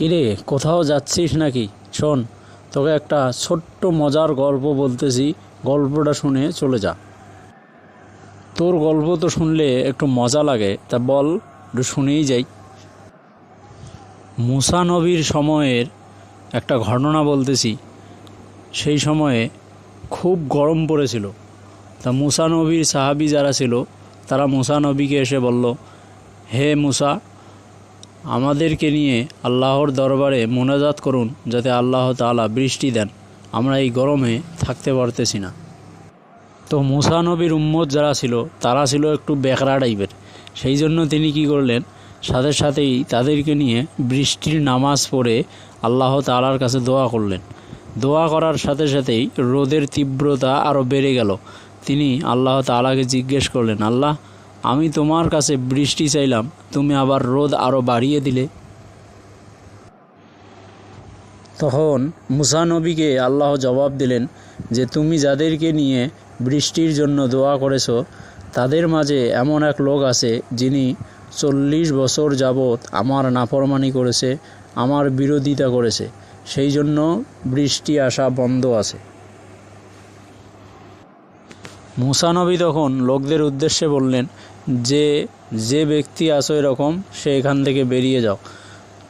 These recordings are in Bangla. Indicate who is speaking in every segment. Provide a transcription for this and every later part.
Speaker 1: কিরে, কোথাও যাচ্ছিস নাকি? শোন, তোকে একটা ছোট্ট মজার গল্প বলতেছি, গল্পটা শুনে চলে যা। তোর গল্প তো শুনলে একটু মজা লাগে, তা বল, একটু শুনেই যাই। মুসা নবীর সময়ের একটা ঘটনা বলতেছি। সেই সময়ে খুব গরম পড়েছিল। তা মুসা নবীর সাহাবী যারা ছিল তারা মুসা নবীকে এসে বলল, হে মুসা, আমাদেরকে নিয়ে আল্লাহর দরবারে মোনাজাত করুন যাতে আল্লাহ তাআলা বৃষ্টি দেন, আমরা এই গরমে থাকতে পারতেছি না। তো মুসা নবীর উম্মত যারা ছিল তারা ছিল একটু বেকরা টাইপের। সেই জন্য তিনি কি করলেন, সাথে সাথেই তাদেরকে নিয়ে বৃষ্টির নামাজ পড়ে আল্লাহ তাআলার কাছে দোয়া করলেন। দোয়া করার সাথে সাথেই রোদের তীব্রতা আরও বেড়ে গেল। তিনি আল্লাহ তাআলাকে জিজ্ঞেস করলেন, আল্লাহ, আমি তোমার কাছে বৃষ্টি চাইলাম, তুমি আবার রোদ আরও বাড়িয়ে দিলে। তখন মুসা নবীকে আল্লাহ জবাব দিলেন যে, তুমি যাদেরকে নিয়ে বৃষ্টির জন্য দোয়া করেছো তাদের মাঝে এমন এক লোক আছে যিনি 40 বছর যাবৎ আমার নাফরমানি করেছে, আমার বিরোধিতা করেছে, সেই জন্য বৃষ্টি আসা বন্ধ আছে। মুসা নবী তখন লোকদের উদ্দেশ্যে বললেন যে ব্যক্তি আছো এরকম, সে এখান থেকে বেরিয়ে যাও।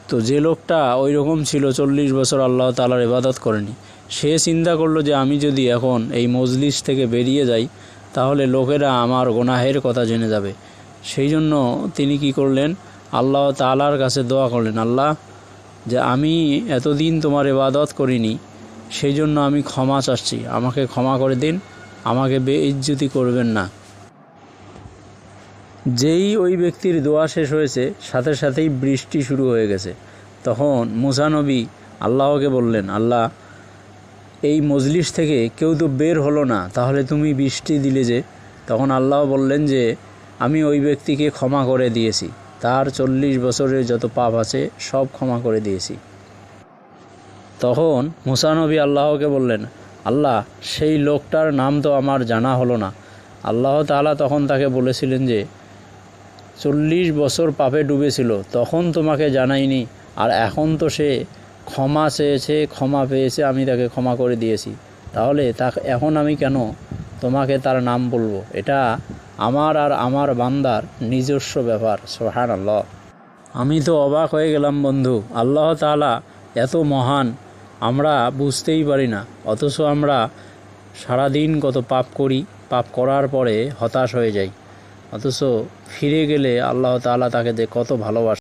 Speaker 1: তো যে লোকটা ওই রকম ছিল, 40 বছর আল্লাহ তাআলার ইবাদত করেনি, সে চিন্তা করলো যে আমি যদি এখন এই মজলিস থেকে বেরিয়ে যাই তাহলে লোকেরা আমার গুনাহের কথা জেনে যাবে। সেই জন্য তিনি কি করলেন, আল্লাহ তাআলার কাছে দোয়া করলেন, আল্লাহ, যে আমি এতদিন তোমার ইবাদত করিনি, সেই জন্য আমি ক্ষমা চাচ্ছি, আমাকে ক্ষমা করে দিন, আমাকে বেইজ্জতি করবেন না। যেই ওই ব্যক্তির দোয়া শেষ হয়েছে সাথে সাথেই বৃষ্টি শুরু হয়ে গেছে। তখন মুসা নবী আল্লাহকে বললেন, আল্লাহ, এই মজলিস থেকে কেউ তো বের হলো না, তাহলে তুমি বৃষ্টি দিলে যে? তখন আল্লাহ বললেন যে, আমি ওই ব্যক্তিকে ক্ষমা করে দিয়েছি, তার 40 বছরের যত পাপ আছে সব ক্ষমা করে দিয়েছি। তখন মুসা নবী আল্লাহকে বললেন, আল্লাহ, সেই লোকটার নাম তো আমার জানা হলো না। আল্লাহ তাআলা তখন তাকে বলেছিলেন যে, 40 বছর পাপে ডুবেছিল, তখন তোমাকে জানাইনি, আর এখন তো সে ক্ষমা চেয়েছে, ক্ষমা পেয়েছে, আমি তাকে ক্ষমা করে দিয়েছি, তাহলে এখন আমি কেন তোমাকে তার নাম বলবো? এটা আমার আর আমার বান্দার নিজস্ব ব্যাপার। সুবহানাল্লাহ। আমি তো অবাক হয়ে গেলাম বন্ধু, আল্লাহ তাআলা এত মহান আমরা বুঝতেই পারি না, অথচ আমরা সারাদিন কত পাপ করি, পাপ করার পরে হতাশ হয়ে যাই, অথচ ফিরে গেলে আল্লাহ তাআলা তাকে কত ভালোবাসে।